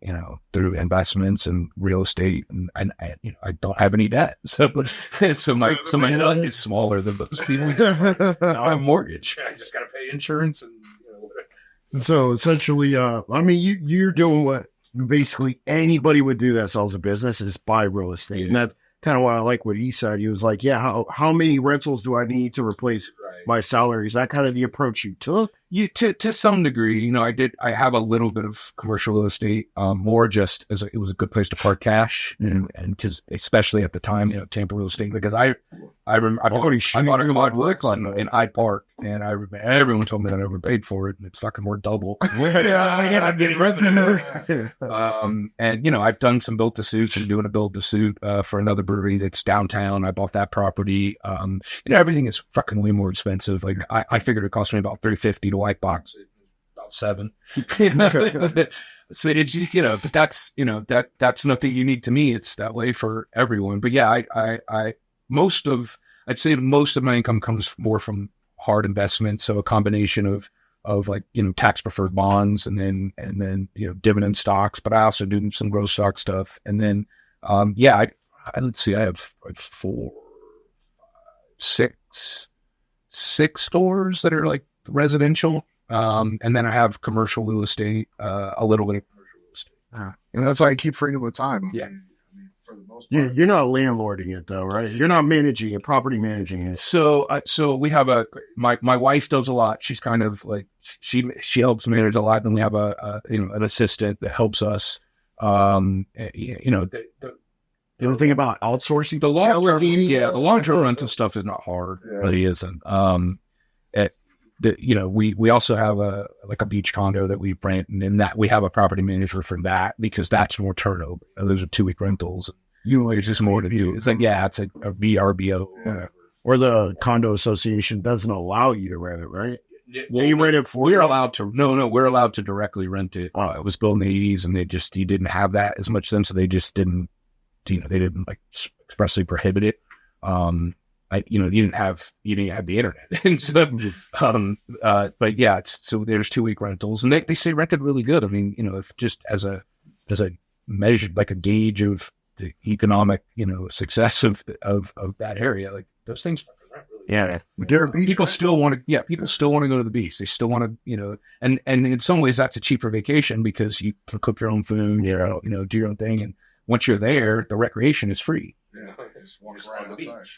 investments and real estate, and I don't have any debt, so my debt is smaller than those people. I have a mortgage. I just got to pay insurance and. So essentially, you're doing what basically anybody would do that sells a business, is buy real estate, and that's kind of what I like what he said. He was like, yeah, how many rentals do I need to replace my salary? Is that kind of the approach you took? To some degree, I have a little bit of commercial real estate, more just as it was a good place to park cash, and because especially at the time, Tampa real estate, because I bought a lot in Hyde Park, and I remember everyone told me that I overpaid for it, and it's fucking worth double. I'm getting revenue. And I've done some build to suits and doing a build to suit for another brewery that's downtown. I bought that property. Everything is fucking way more expensive. Like I figured it cost me about $350 to white box it, about $7. So it's but that's nothing unique to me. It's that way for everyone. But yeah, I'd say most of my income comes more from hard investments. So a combination of like, tax preferred bonds and then dividend stocks, but I also do some growth stock stuff. And then, let's see, I have like 6 stores that are like residential. And then I have commercial real estate, a little bit of commercial real estate. And that's why I keep freedom of time. Yeah. For the most part. Yeah, you're not landlording it though, right? You're not managing it, property managing it. So we have my wife does a lot. She's kind of like, she helps manage a lot. Then we have an assistant that helps us. The other thing about outsourcing, the long-term rental stuff is not hard. It really isn't. We also have a beach condo that we rent, and in that we have a property manager for that, because that's more turnover. Those are 2-week rentals. There's just more to do. It's like, it's a VRBO. Yeah. Or the condo association doesn't allow you to rent it, right? Well, you rent it for. We're allowed to. No, we're allowed to directly rent it. It was built in the 80s, and you didn't have that as much then, so they just didn't. They didn't like expressly prohibit it. You didn't have the internet, and so, but yeah, so there's 2-week rentals, and they say rented really good. I mean, if just as a measure, like a gauge of the economic, success of that area, like those things fucking rent really good. People still want to go to the beach. They still want to, and in some ways that's a cheaper vacation because you can cook your own food, do your own thing, and once you're there, the recreation is free. Yeah,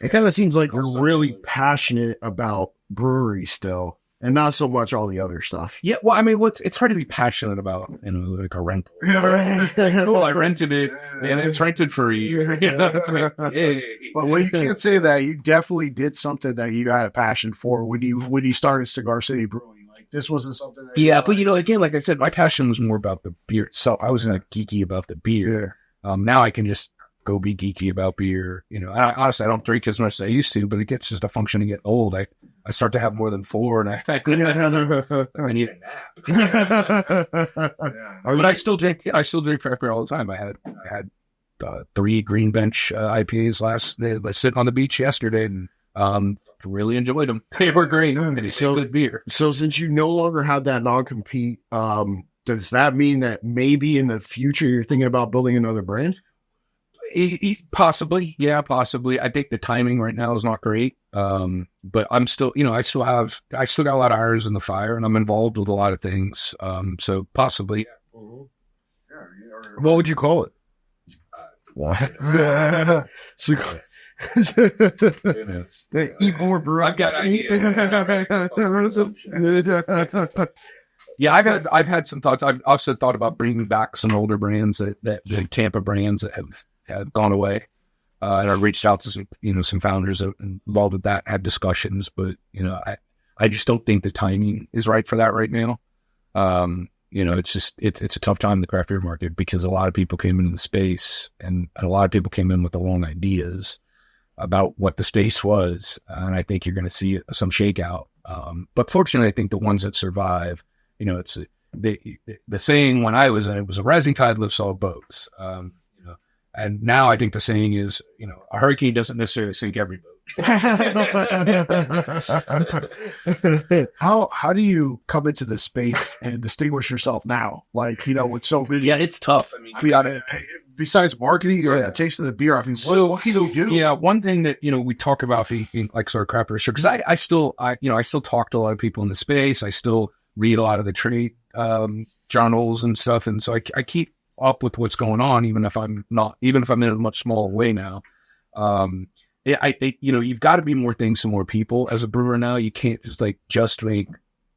it kind of seems like you're really passionate about breweries still, and not so much all the other stuff. Yeah, well, I mean, it's hard to be passionate about, like a rental. Yeah, right. Well, I rented it, and it's rented for a year. It's like, hey. But you can't say that. You definitely did something that you had a passion for when you started Cigar City Brewing. Like, this wasn't something that but again, like I said, my passion was more about the beer itself. I wasn't like geeky about the beer. Yeah. Now I can just go be geeky about beer. You know, honestly, I don't drink as much as I used to, but it gets just a function to get old. I start to have more than 4, and I need a nap. But I still drink. I still drink Febre all the time. I had 3 Green Bench IPAs sitting on the beach yesterday, and really enjoyed them. They were great. It's so good beer. So since you no longer have that non-compete, does that mean that maybe in the future you're thinking about building another brand? Possibly. Yeah, possibly. I think the timing right now is not great. But I'm still, I still got a lot of irons in the fire, and I'm involved with a lot of things. So possibly. What would you call it? Eat more brew. I've got ideas. Yeah, I've had some thoughts. I've also thought about bringing back some older brands that the Tampa brands that have gone away. And I reached out to some founders that involved with that, had discussions, but I just don't think the timing is right for that right now. It's a tough time in the craft beer market because a lot of people came into the space and a lot of people came in with the wrong ideas about what the space was. And I think you're going to see some shakeout. But fortunately, I think the ones that survive, it's the saying when I was in it was a rising tide lifts all boats. And now I think the saying is, a hurricane doesn't necessarily sink every boat. How do you come into this space and distinguish yourself now? Like, with so many. Yeah, it's tough. I mean, besides marketing or the taste of the beer, I mean, what can you do? Yeah, one thing that we talk about being like sort of craft beer, because I still talk to a lot of people in the space. I still read a lot of the trade journals and stuff, and so I keep up with what's going on, even if I'm in a much smaller way now. You've got to be more things to more people as a brewer now. You can't just make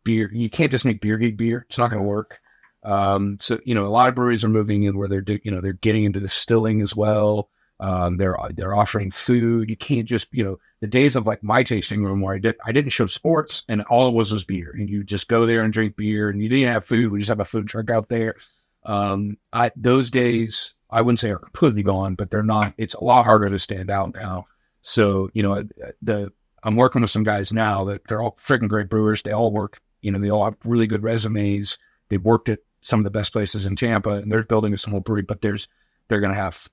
beer. You can't just make beer geek beer. It's not going to work. So a lot of breweries are moving in where they're getting into distilling as well. They're offering food. You can't just, the days of like my tasting room where I didn't show sports and all it was beer, and you just go there and drink beer, and you didn't have food. We just have a food truck out there. Those days, I wouldn't say are completely gone, but they're not. It's a lot harder to stand out now. So, I'm working with some guys now that they're all freaking great brewers. They all work, they all have really good resumes. They've worked at some of the best places in Tampa, and they're building a small brewery, but they're going to have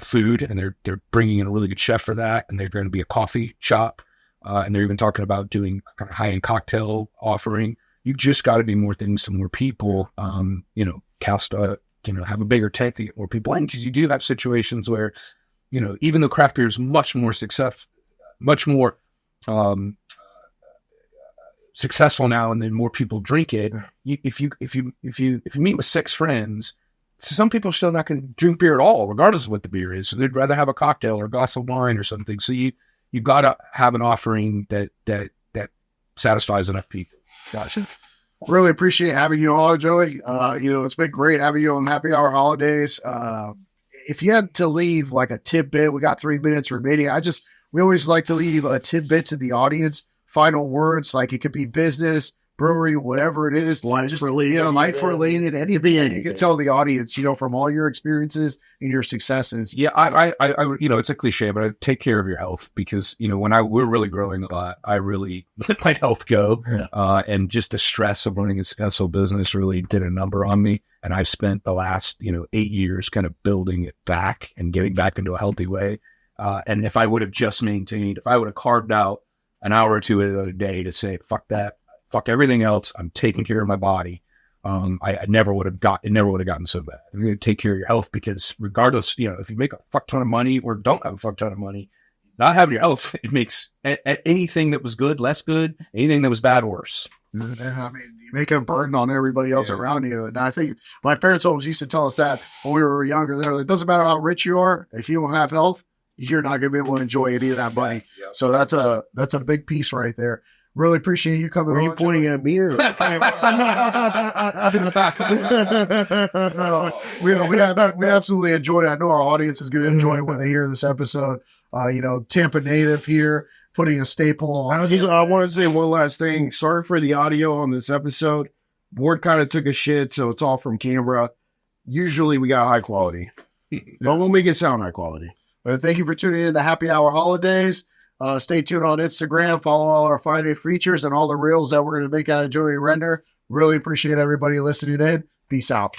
food, and they're bringing in a really good chef for that. And they're going to be a coffee shop. And they're even talking about doing kind of high-end cocktail offering. You just got to be more things to more people, have a bigger tent to get more people in, because you do have situations where, even though craft beer is much more successful now, and then more people drink it. If you meet with 6 friends, some people are still not going to drink beer at all, regardless of what the beer is. So they'd rather have a cocktail or a glass of wine or something. So you got to have an offering that satisfies enough people. Gotcha. Really appreciate having you on, Joey. It's been great having you on Happy Hour Holidaze. If you had to leave like a tidbit, we got 3 minutes remaining. We always like to leave a tidbit to the audience. Final words, like it could be business, brewery, whatever it is. Life related, anything you can tell the audience, from all your experiences and your successes. Yeah, I it's a cliche, but I take care of your health, because when we're really growing a lot, I really let my health go, and just the stress of running a successful business really did a number on me. And I've spent the last 8 years kind of building it back and getting back into a healthy way. And if I would have just maintained, if I would have carved out an hour or two a day to say, fuck that, fuck everything else, I'm taking care of my body, I never would have gotten so bad. You're going to take care of your health, because regardless, if you make a fuck ton of money or don't have a fuck ton of money, not having your health, it makes anything that was good less good, anything that was bad worse. I mean, you make a burden on everybody else around you. And I think my parents always used to tell us that when we were younger. They're like, it doesn't matter how rich you are, if you don't have health, you're not going to be able to enjoy any of that money. Yeah. So that's a big piece right there. Really appreciate you coming. Are you pointing at me? Or? we absolutely enjoyed it. I know our audience is going to enjoy it when they hear this episode. Tampa native here, putting a staple on. I want to say one last thing. Sorry for the audio on this episode. Board kind of took a shit, so it's all from camera. Usually we got high quality. But we'll make it sound high quality. But thank you for tuning in to Happy Hour Holidaze. Stay tuned on Instagram. Follow all our Friday features and all the reels that we're going to make out of Joey Redner. Really appreciate everybody listening in. Peace out.